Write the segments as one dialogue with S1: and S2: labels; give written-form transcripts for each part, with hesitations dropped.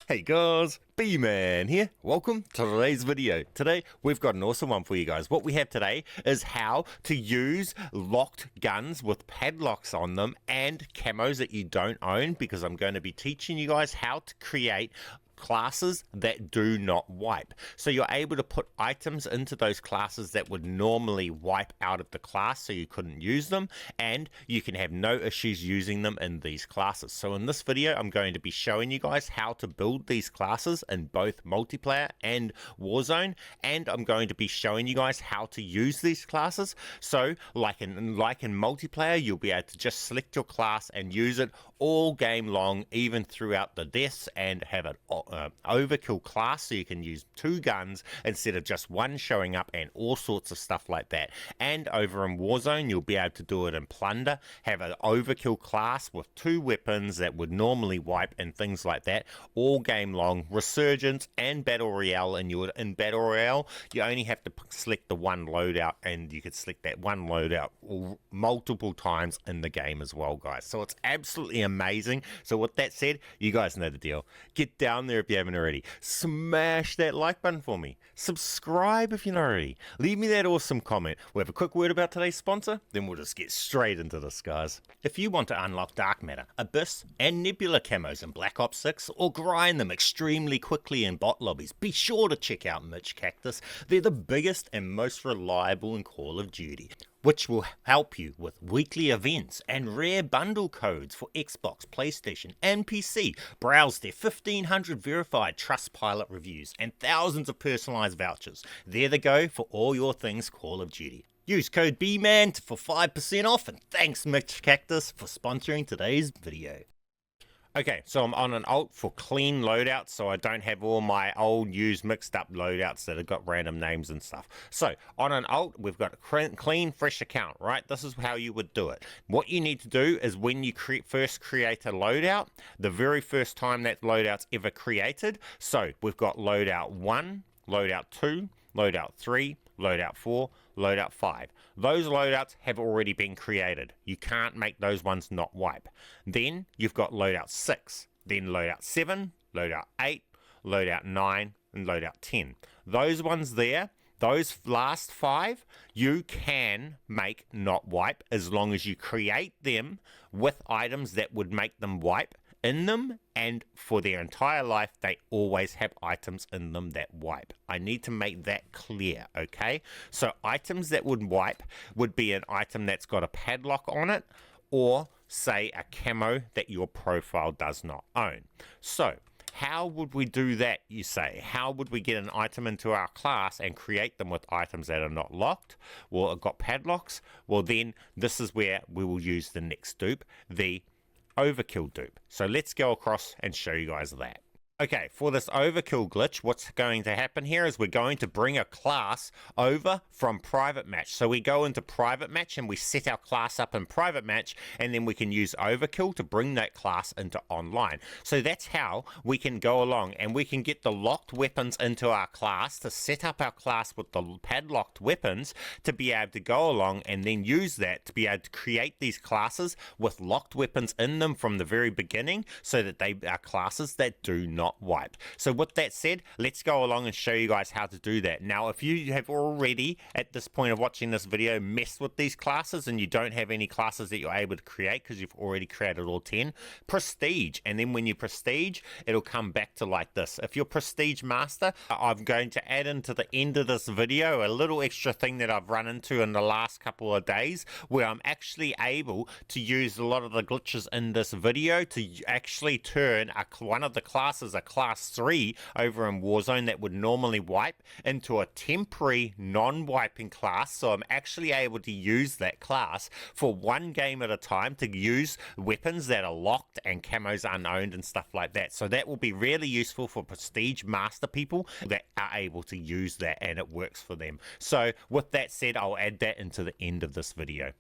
S1: Hey guys, B-Man here. Welcome to today's video. Today we've got an awesome one for you guys. What we have today is how to use locked guns with padlocks on them and camos that you don't own, because I'm going to be teaching you guys how to create classes that do not wipe. So you're able to put items into those classes that would normally wipe out of the class so you couldn't use them, and you can have no issues using them in these classes. So in this video I'm going to be showing you guys how to build these classes in both multiplayer and Warzone, and I'm going to be showing you guys how to use these classes. So like in multiplayer, you'll be able to just select your class and use it all game long, even throughout the deaths, and have an overkill class so you can use two guns instead of just one showing up, and all sorts of stuff like that. And over in Warzone you'll be able to do it in plunder, have an overkill class with two weapons that would normally wipe and things like that all game long. Resurgence and battle royale, and in battle royale you only have to select the one loadout, and you could select that one loadout multiple times in the game as well, guys. So it's absolutely amazing. So with that said, you guys know the deal. Get down there if you haven't already. Smash that like button for me. Subscribe if you're not already. Leave me that awesome comment. We'll have a quick word about today's sponsor, then we'll just get straight into this, guys. If you want to unlock Dark Matter, Abyss, and Nebula camos in Black Ops 6, or grind them extremely quickly in bot lobbies, be sure to check out MitchCactus. They're the biggest and most reliable in Call of Duty, which will help you with weekly events and rare bundle codes for Xbox, PlayStation, and PC. Browse their 1,500 verified Trustpilot reviews and thousands of personalized vouchers. They're the go for all your things Call of Duty. Use code BMAN for 5% off, and thanks MitchCactus for sponsoring today's video. Okay, so I'm on an alt for clean loadouts, so I don't have all my old used mixed up loadouts that have got random names and stuff. So on an alt, we've got a clean, fresh account, right? This is how you would do it. What you need to do is when you first create a loadout, the very first time that loadout's ever created. So we've got loadout 1, loadout 2, loadout 3, loadout 4, loadout 5. Those loadouts have already been created. You can't make those ones not wipe. Then you've got loadout 6, then loadout 7, loadout 8, loadout 9, and loadout 10. Those ones there, those last 5, you can make not wipe as long as you create them with items that would make them wipe in them, and for their entire life they always have items in them that wipe. I need to make that clear, okay? So items that would wipe would be an item that's got a padlock on it, or say a camo that your profile does not own. So how would we do that, you say? How would we get an item into our class and create them with items that are not locked, or have got padlocks? Well, then this is where we will use the next dupe, the overkill dupe. So let's go across and show you guys that. Okay, for this overkill glitch, what's going to happen here is we're going to bring a class over from private match. So we go into private match and we set our class up in private match, and then we can use overkill to bring that class into online. So that's how we can go along and we can get the locked weapons into our class, to set up our class with the padlocked weapons, to be able to go along and then use that to be able to create these classes with locked weapons in them from the very beginning, so that they are classes that do not wipe. So with that said, let's go along and show you guys how to do that. Now, if you have already at this point of watching this video messed with these classes and you don't have any classes that you're able to create because you've already created all 10, prestige, and then when you prestige, it'll come back to like this. If you're prestige master, I'm going to add into the end of this video a little extra thing that I've run into in the last couple of days, where I'm actually able to use a lot of the glitches in this video to actually turn one of the classes, a class 3 over in Warzone that would normally wipe, into a temporary non-wiping class. So I'm actually able to use that class for one game at a time to use weapons that are locked and camos unowned and stuff like that. So that will be really useful for prestige master people that are able to use that and it works for them. So with that said, I'll add that into the end of this video.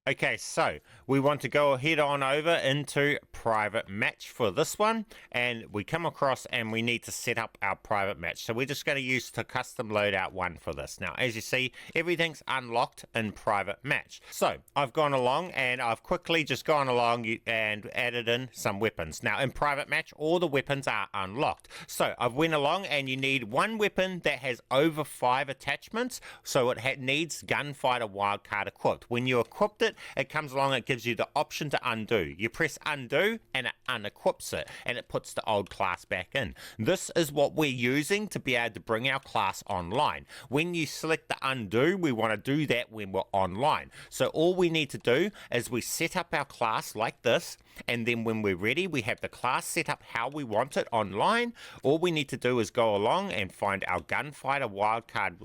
S1: Okay, so we want to go ahead on over into private match for this one, and we come across and we need to set up our private match. So we're just going to use the custom loadout one for this. Now, as you see, everything's unlocked in private match. So I've gone along and I've quickly just gone along and added in some weapons. Now, in private match, all the weapons are unlocked. So I've went along and you need one weapon that has over 5 attachments. So it needs gunfighter wildcard equipped. When you equip it, it comes along, it gives you the option to undo. You press undo and it unequips it and it puts the old class back in. This is what we're using to be able to bring our class online. When you select the undo, we want to do that when we're online. So all we need to do is we set up our class like this, and then when we're ready, we have the class set up how we want it online. All we need to do is go along and find our gunfighter wildcard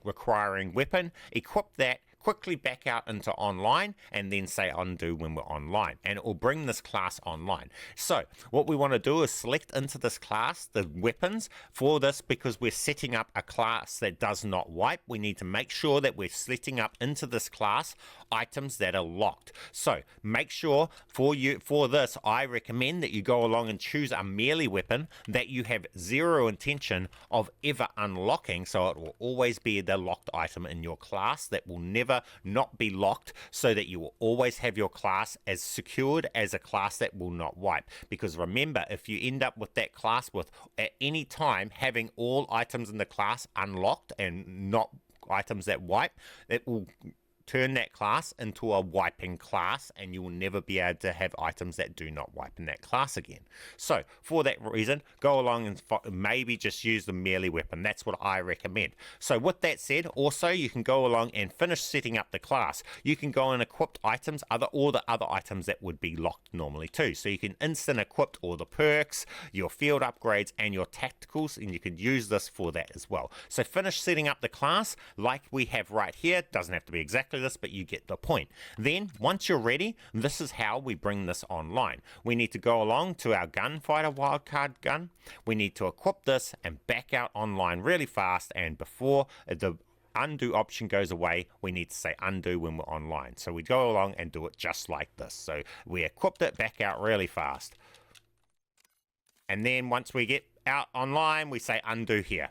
S1: requiring weapon, equip that, quickly back out into online, and then say undo when we're online, and it will bring this class online. So what we want to do is select into this class the weapons for this, because we're setting up a class that does not wipe. We need to make sure that we're setting up into this class items that are locked. So make sure for this, I recommend that you go along and choose a melee weapon that you have zero intention of ever unlocking, so it will always be the locked item in your class that will never not be locked, so that you will always have your class as secured as a class that will not wipe. Because remember, if you end up with that class with at any time having all items in the class unlocked and not items that wipe, it will turn that class into a wiping class, and you will never be able to have items that do not wipe in that class again. So for that reason, go along and maybe just use the melee weapon. That's what I recommend. So with that said, also you can go along and finish setting up the class. You can go and equip items, all the other items that would be locked normally too. So you can instant equip all the perks, your field upgrades, and your tacticals, and you can use this for that as well. So finish setting up the class like we have right here. It doesn't have to be exactly this, but you get the point. Then once you're ready, this is how we bring this online. We need to go along to our gunfighter wildcard gun. We need to equip this and back out online really fast, and before the undo option goes away, we need to say undo when we're online. So we go along and do it just like this. So we equipped it, back out really fast, and then once we get out online, we say undo here,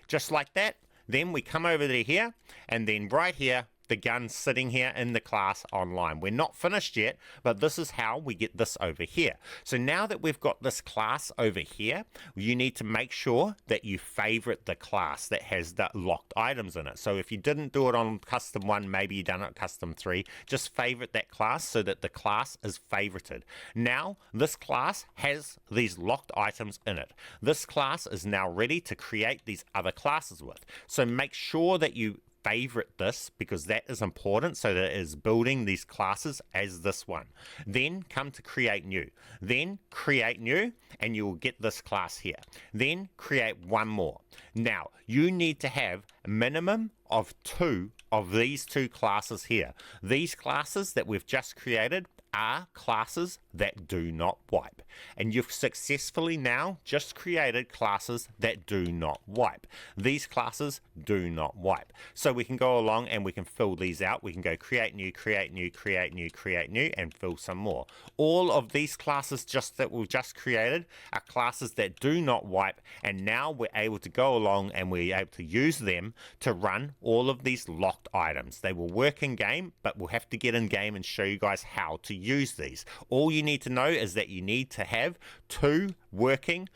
S1: just like that. Then we come over to here, and then right here, the gun's sitting here in the class online. We're not finished yet, but this is how we get this over here. So now that we've got this class over here, you need to make sure that you favorite the class that has the locked items in it. So if you didn't do it on custom 1, maybe you done it custom 3, just favorite that class so that the class is favorited. Now this class has these locked items in it. This class is now ready to create these other classes with. So make sure that you favorite this, because that is important, so that it is building these classes as this one. Then come to create new, then create new, and you will get this class here. Then create one more. Now you need to have a minimum of 2 of these 2 classes here. These classes that we've just created are classes that do not wipe, and you've successfully now just created classes that do not wipe. These classes do not wipe, so we can go along and we can fill these out. We can go create new, create new, create new, create new, and fill some more. All of these classes that we've just created are classes that do not wipe, and now we're able to go along and we're able to use them to run all of these locked items. They will work in game, but we'll have to get in game and show you guys how to use these. All you need to know is that you need to have 2 working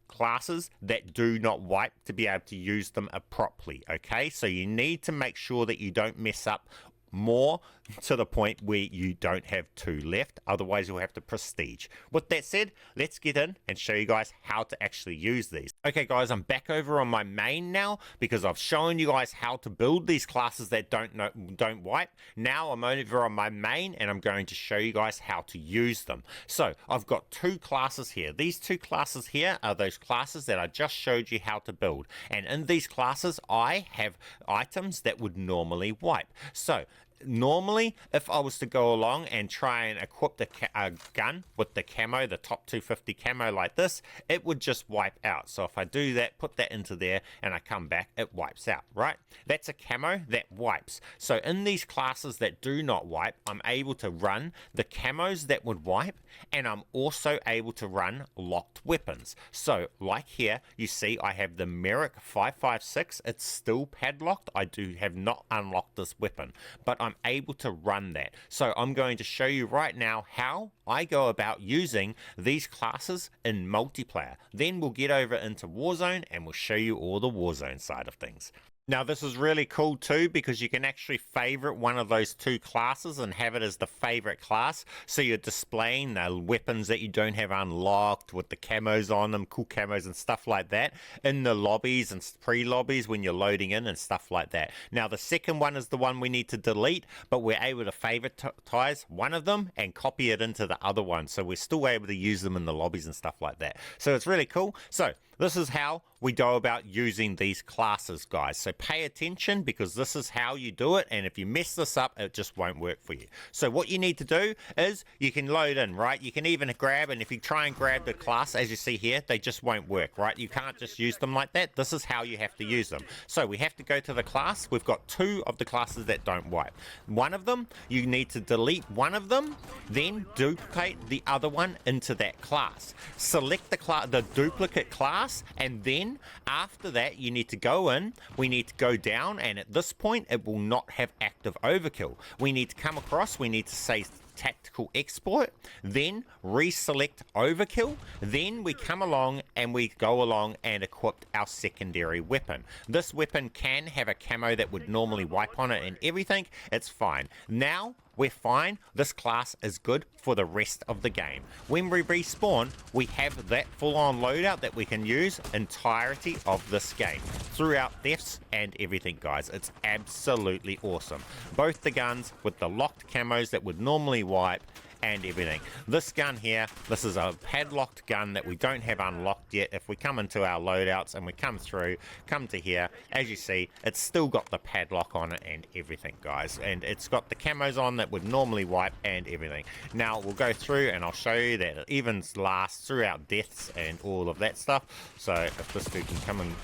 S1: classes that do not wipe to be able to use them properly. Okay, so you need to make sure that you don't mess up more to the point where you don't have 2 left, otherwise you'll have to prestige. With that said, let's get in and show you guys how to actually use these. Okay guys, I'm back over on my main now, because I've shown you guys how to build these classes that don't wipe. Now I'm over on my main and I'm going to show you guys how to use them. So I've got 2 classes here. These 2 classes here are those classes that I just showed you how to build, and in these classes I have items that would normally wipe. So normally, if I was to go along and try and equip a gun with the camo, the top 250 camo like this, it would just wipe out. So if I do that, put that into there, and I come back, it wipes out, right? That's a camo that wipes. So in these classes that do not wipe, I'm able to run the camos that would wipe, and I'm also able to run locked weapons. So like here, you see I have the Merrick 556. It's still padlocked. I have not unlocked this weapon, but I'm able to run that. So I'm going to show you right now how I go about using these classes in multiplayer. Then we'll get over into Warzone and we'll show you all the Warzone side of things. Now this is really cool too, because you can actually favorite one of those two classes and have it as the favorite class. So you're displaying the weapons that you don't have unlocked with the camos on them, cool camos and stuff like that, in the lobbies and pre-lobbies when you're loading in and stuff like that. Now the second one is the one we need to delete, but we're able to favoritize one of them and copy it into the other one. So we're still able to use them in the lobbies and stuff like that. So it's really cool. So this is how we go about using these classes, guys. So pay attention, because this is how you do it, and if you mess this up, it just won't work for you. So what you need to do is you can load in, right? You can even grab, and if you try and grab the class, as you see here, they just won't work, right? You can't just use them like that. This is how you have to use them. So we have to go to the class. We've got two of the classes that don't wipe. One of them, you need to delete one of them, then duplicate the other one into that class. Select the duplicate class, and then after that you need to go in, we need to go down, and at this point it will not have active overkill. We need to come across, we need to say tactical exploit, then reselect overkill, then we come along and we go along and equip our secondary weapon. This weapon can have a camo that would normally wipe on it and everything. It's fine. Now we're fine. This class is good for the rest of the game. When we respawn, we have that full-on loadout that we can use entirety of this game throughout deaths and everything, guys. It's absolutely awesome. Both the guns with the locked camos that would normally wipe and everything. This gun here, this is a padlocked gun that we don't have unlocked yet. If we come into our loadouts and we come through, come to here, as you see, it's still got the padlock on it and everything, guys, and it's got the camos on that would normally wipe and everything. Now we'll go through and I'll show you that it even lasts throughout deaths and all of that stuff. So if this dude can come and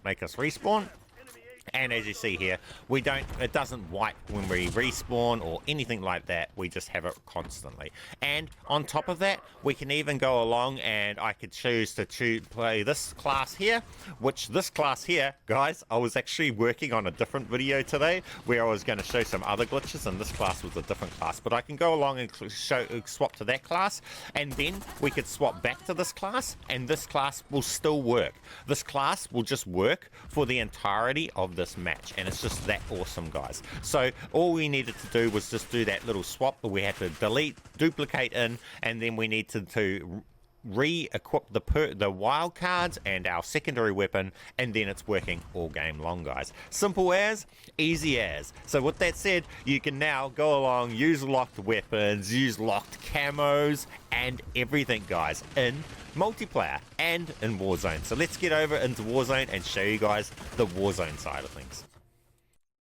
S1: make us respawn, and as you see here, it doesn't wipe when we respawn or anything like that. We just have it constantly. And on top of that, we can even go along, and I could choose to play this class here, which this class here, guys, I was actually working on a different video today where I was going to show some other glitches, and this class was a different class. But I can go along and swap to that class, and then we could swap back to this class, and this class will still work. This class will just work for the entirety of this match, and it's just that awesome, guys. So all we needed to do was just do that little swap, but we had to delete, duplicate in, and then we need to re-equip the wild cards and our secondary weapon, and then it's working all game long, guys. Simple as, easy as. So with that said, you can now go along, use locked weapons, use locked camos and everything, guys, in multiplayer and in Warzone. So let's get over into Warzone and show you guys the Warzone side of things.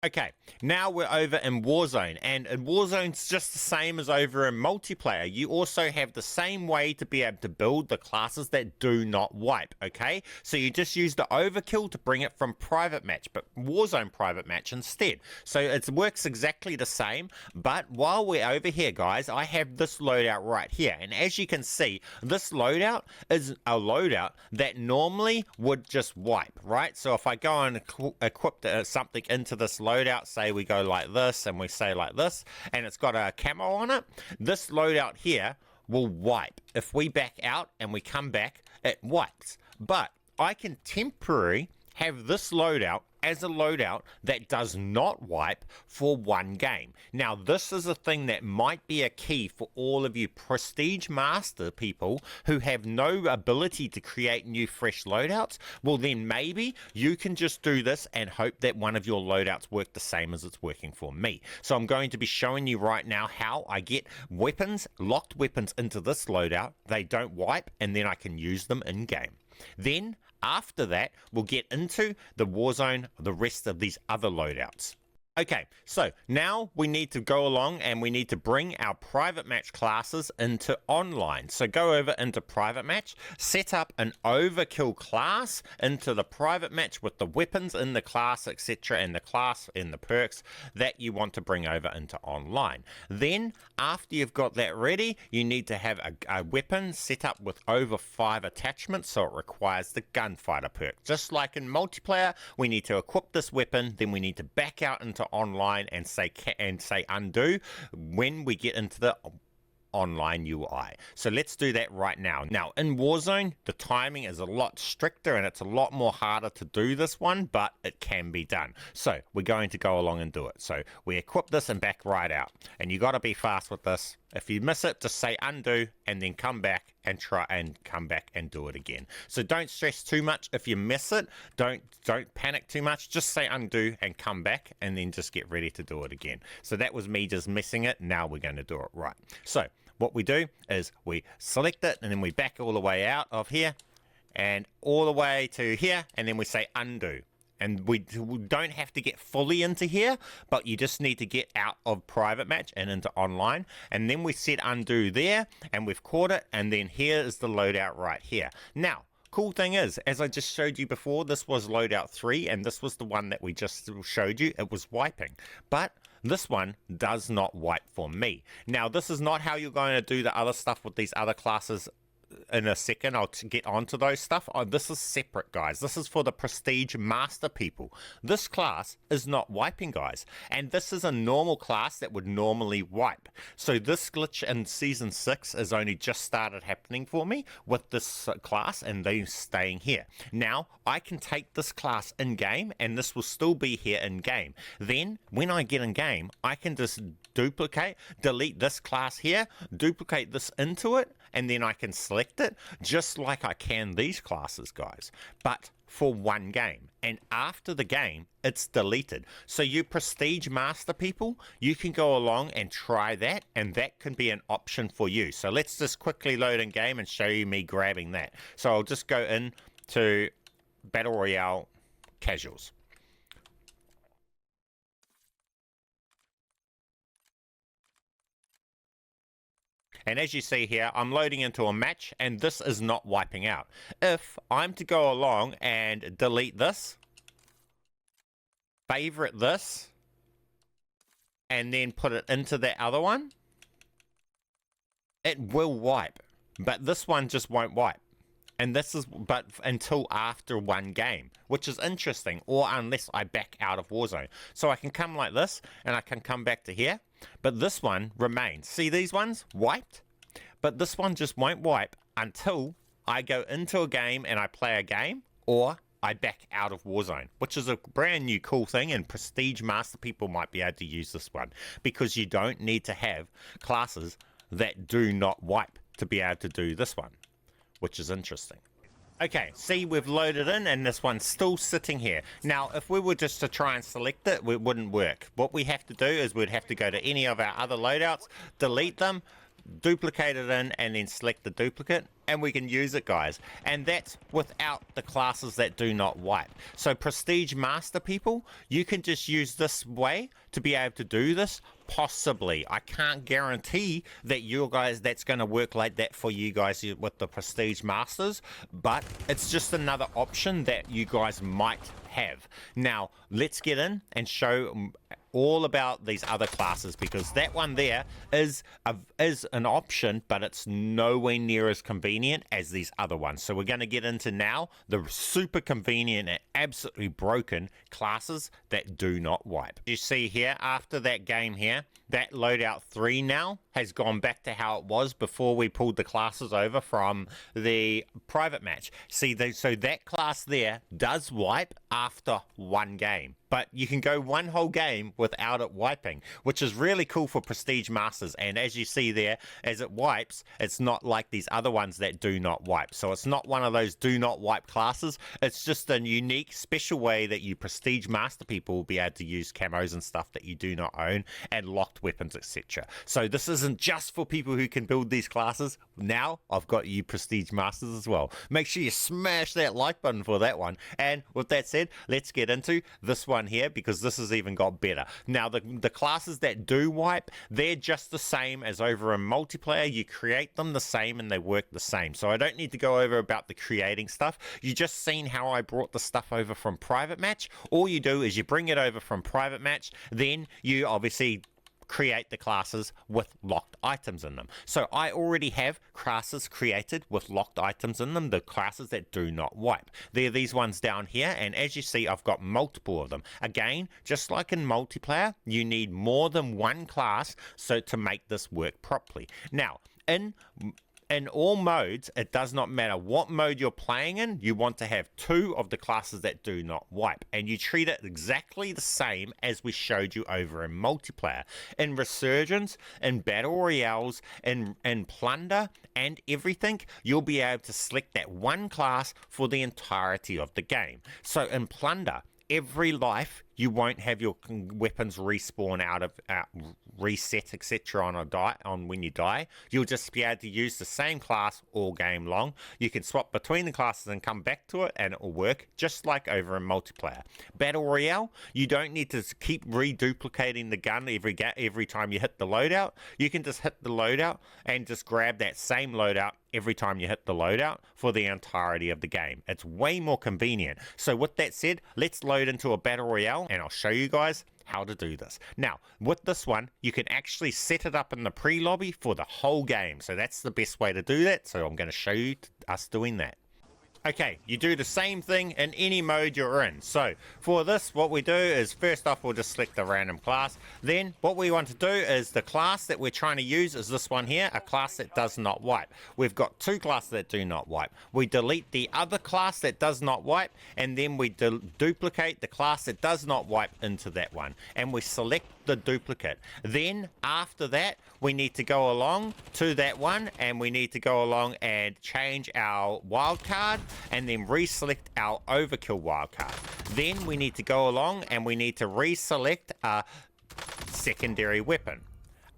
S1: Okay, now we're over in Warzone, and in Warzone's just the same as over in multiplayer. You also have the same way to be able to build the classes that do not wipe, okay? So you just use the overkill to bring it from private match, but Warzone private match instead. So it works exactly the same, but while we're over here, guys, I have this loadout right here, and as you can see, this loadout is a loadout that normally would just wipe, right? So if I go and equip something into this loadout, say we go like this and we say like this, and it's got a camo on it, this loadout here will wipe. If we back out and we come back, it wipes. But I can temporarily have this loadout as a loadout that does not wipe for one game. Now, this is a thing that might be a key for all of you Prestige Master people who have no ability to create new fresh loadouts. Well, then maybe you can just do this and hope that one of your loadouts work the same as it's working for me. So I'm going to be showing you right now how I get weapons, locked weapons into this loadout. They don't wipe, and then I can use them in game. Then after that, we'll get into the Warzone, the rest of these other loadouts. Okay, so now we need to go along and we need to bring our private match classes into online. So go over into private match, set up an overkill class into the private match with the weapons in the class, etc., and the class and the perks that you want to bring over into online. Then after you've got that ready, you need to have a weapon set up with over 5 attachments, so it requires the gunfighter perk. Just like in multiplayer, we need to equip this weapon, then we need to back out into online and say undo when we get into the online UI. So let's do that right now. Now in Warzone, the timing is a lot stricter and it's a lot more harder to do this one, but it can be done. So we're going to go along and do it. So we equip this and back right out. And you got to be fast with this. If you miss it, just say undo and then come back and try and come back and do it again. So don't stress too much. If you miss it, don't panic too much. Just say undo and come back and then just get ready to do it again. So that was me just missing it. Now we're going to do it right. So what we do is we select it and then we back all the way out of here and all the way to here and then we say undo. And we don't have to get fully into here, but you just need to get out of private match and into online. And then we set undo there and we've caught it. And then here is the loadout right here. Now, cool thing is, as I just showed you before, this was loadout 3 and this was the one that we just showed you. It was wiping. But this one does not wipe for me. Now, this is not how you're going to do the other stuff with these other classes. In a second, I'll get onto those stuff. Oh, this is separate, guys. This is for the Prestige Master people. This class is not wiping, guys. And this is a normal class that would normally wipe. So this glitch in Season 6 has only just started happening for me with this class and they staying here. Now, I can take this class in-game and this will still be here in-game. Then, when I get in-game, I can just delete this class here, duplicate this into it, and then I can select it just like I can these classes, guys, but for one game. And after the game, it's deleted. So you Prestige Master people, you can go along and try that, and that can be an option for you. So let's just quickly load in game and show you me grabbing that. So I'll just go in to Battle Royale Casuals. And as you see here, I'm loading into a match and this is not wiping out. If I'm to go along and delete this, favorite this, and then put it into that other one, it will wipe. But this one just won't wipe. And this is but until after one game, which is interesting, or unless I back out of Warzone. So I can come like this, and I can come back to here, but this one remains. See these ones? Wiped. But this one just won't wipe until I go into a game and I play a game, or I back out of Warzone, which is a brand new cool thing, and Prestige Master people might be able to use this one, because you don't need to have classes that do not wipe to be able to do this one, which is interesting. Okay, see, we've loaded in and this one's still sitting here. Now, if we were just to try and select it, it wouldn't work. What we have to do is we'd have to go to any of our other loadouts, delete them, duplicate it in, and then select the duplicate, and we can use it, guys. And that's without the classes that do not wipe. So Prestige Master people, you can just use this way to be able to do this. Possibly. I can't guarantee that you guys that's going to work like that for you guys with the Prestige Masters, but it's just another option that you guys might have. Now, let's get in and show all about these other classes, because that one there is an option, but it's nowhere near as convenient as these other ones. So we're going to get into now the super convenient and absolutely broken classes that do not wipe. You see here, after that game here, that loadout 3 now has gone back to how it was before we pulled the classes over from the private match. See, so that class there does wipe after one game, but you can go one whole game without it wiping, which is really cool for Prestige Masters. And as you see there, as it wipes, it's not like these other ones that do not wipe. So it's not one of those do not wipe classes. It's just a unique, special way that you Prestige Master people will be able to use camos and stuff that you do not own, and locked weapons, etc. So this is isn't just for people who can build these classes. Now I've got you Prestige Masters as well. Make sure you smash that like button for that one. And with that said, let's get into this one here, because this has even got better. Now the classes that do wipe, they're just the same as over in multiplayer. You create them the same and they work the same. So I don't need to go over about the creating stuff. You just seen how I brought the stuff over from private match. All you do is you bring it over from private match, then you obviously create the classes with locked items in them. So I already have classes created with locked items in them, the classes that do not wipe. They're these ones down here, and as you see, I've got multiple of them. Again, just like in multiplayer, you need more than one class so to make this work properly. Now, in all modes, it does not matter what mode you're playing in, you want to have two of the classes that do not wipe, and you treat it exactly the same as we showed you over in multiplayer. In Resurgence, in Battle Royales, in Plunder, and everything, you'll be able to select that one class for the entirety of the game. So in Plunder, every life, you won't have your weapons respawn out of reset, etc. on when you die. You'll just be able to use the same class all game long. You can swap between the classes and come back to it, and it will work just like over in multiplayer. Battle Royale, you don't need to keep reduplicating the gun every time you hit the loadout. You can just hit the loadout and just grab that same loadout every time you hit the loadout for the entirety of the game. It's way more convenient. So with that said, let's load into a Battle Royale and I'll show you guys how to do this. Now, with this one, you can actually set it up in the pre-lobby for the whole game. So that's the best way to do that. So I'm going to show you us doing that. Okay, you do the same thing in any mode you're in. So for this, what we do is first off, we'll just select the random class. Then what we want to do is the class that we're trying to use is this one here, a class that does not wipe. We've got two classes that do not wipe. We delete the other class that does not wipe, and then we duplicate the class that does not wipe into that one. And we select the duplicate. Then after that, we need to go along to that one, and we need to go along and change our wildcard, and then reselect our overkill wildcard. Then we need to go along and we need to reselect a secondary weapon.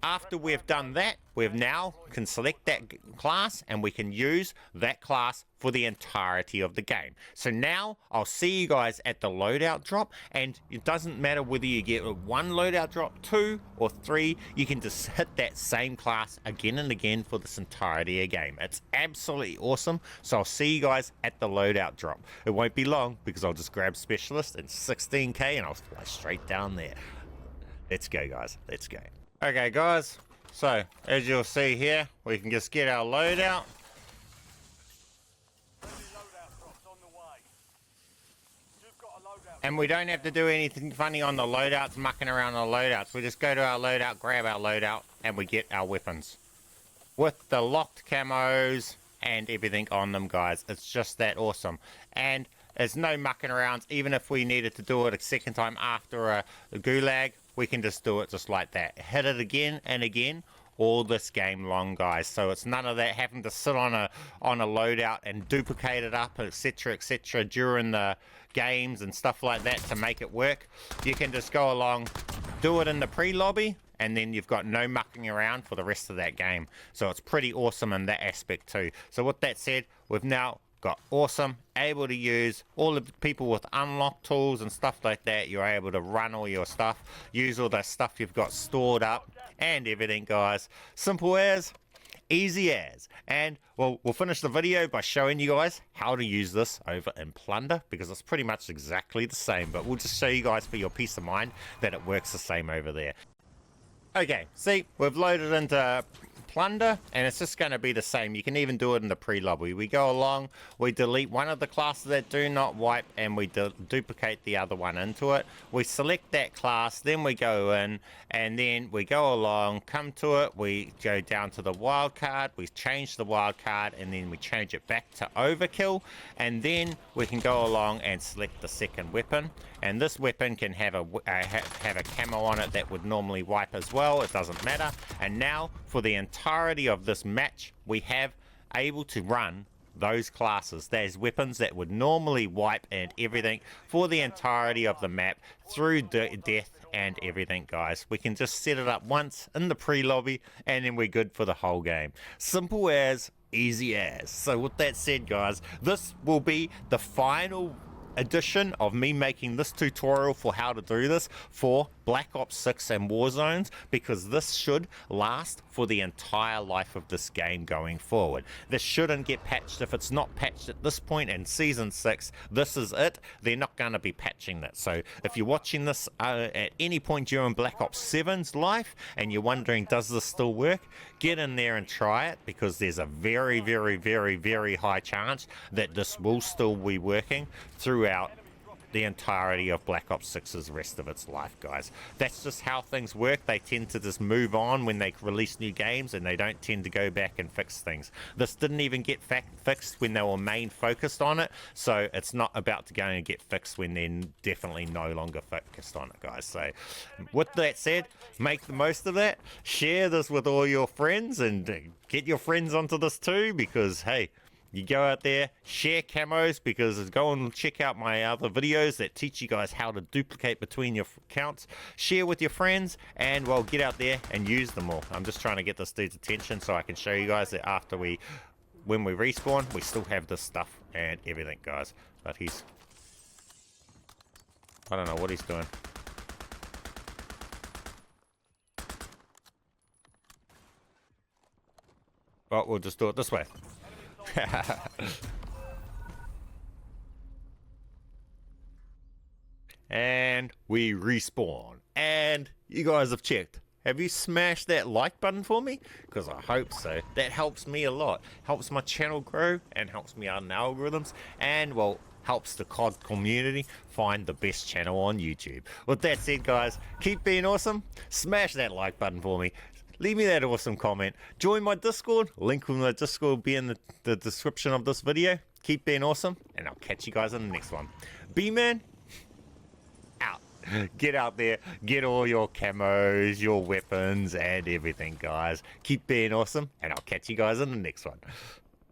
S1: After we've done that, we've now can select that class and we can use that class for the entirety of the game. So now I'll see you guys at the loadout drop, and it doesn't matter whether you get one loadout drop, 2 or 3, you can just hit that same class again and again for this entirety of the game. It's absolutely awesome. So I'll see you guys at the loadout drop. It won't be long because I'll just grab Specialist and 16k and I'll fly straight down there. Let's go, guys. Let's go. Okay guys, so as you'll see here, we can just get our loadout. And we don't have to do anything funny on the loadouts, mucking around on the loadouts. We just go to our loadout, grab our loadout, and we get our weapons. With the locked camos and everything on them, guys. It's just that awesome. And there's no mucking around. Even if we needed to do it a second time after a gulag, we can just do it just like that. Hit it again and again all this game long, guys. So it's none of that having to sit on a loadout and duplicate it up, etc, etc, during the games and stuff like that to make it work. You can just go along, do it in the pre-lobby, and then you've got no mucking around for the rest of that game. So it's pretty awesome in that aspect too. So with that said, we've now got awesome, able to use all of the people with unlocked tools and stuff like that. You're able to run all your stuff, use all the stuff you've got stored up and everything, guys. Simple as, easy as. And well, we'll finish the video by showing you guys how to use this over in Plunder, because it's pretty much exactly the same, but we'll just show you guys for your peace of mind that it works the same over there. Okay, see, we've loaded into Plunder, and it's just going to be the same. You can even do it in the pre-lobby. We go along, we delete one of the classes that do not wipe, and we duplicate the other one into it. We select that class, then we go in, and then we go along, come to it, we go down to the wildcard, we change the wildcard, and then we change it back to overkill, and then we can go along and select the second weapon. And this weapon can have a camo on it that would normally wipe as well. It doesn't matter. And now for the entirety of this match, we have able to run those classes, those weapons that would normally wipe and everything for the entirety of the map through death and everything, guys. We can just set it up once in the pre-lobby and then we're good for the whole game. Simple as, easy as. So with that said, guys, this will be the final edition of me making this tutorial for how to do this for Black Ops 6 and Warzones, because this should last for the entire life of this game going forward. This shouldn't get patched. If it's not patched at this point in Season 6, this is it. They're not going to be patching that. So if you're watching this at any point during Black Ops 7's life and you're wondering, does this still work? Get in there and try it, because there's a very, very, very, very high chance that this will still be working throughout the entirety of Black Ops 6's rest of its life, guys. That's just how things work. They tend to just move on when they release new games, and they don't tend to go back and fix things. This didn't even get fixed when they were main focused on it, so it's not about to go and get fixed when they're definitely no longer focused on it, guys. So with that said, make the most of that. Share this with all your friends, and get your friends onto this too, because hey, you go out there, share camos, because go and check out my other videos that teach you guys how to duplicate between your accounts. Share with your friends, and well, get out there and use them all. I'm just trying to get this dude's attention so I can show you guys that after when we respawn, we still have this stuff and everything, guys. But I don't know what he's doing. But we'll just do it this way. And we respawn, and you guys have checked. Have you smashed that like button for me? Because I hope so. That helps me a lot, helps my channel grow, and helps me out in algorithms, and well, helps the COD community find the best channel on YouTube. With that said, guys, keep being awesome. Smash that like button for me. Leave me that awesome comment. Join my Discord. Link in the Discord will be in the description of this video. Keep being awesome, and I'll catch you guys in the next one. B-Man, out. Get out there. Get all your camos, your weapons, and everything, guys. Keep being awesome, and I'll catch you guys in the next one.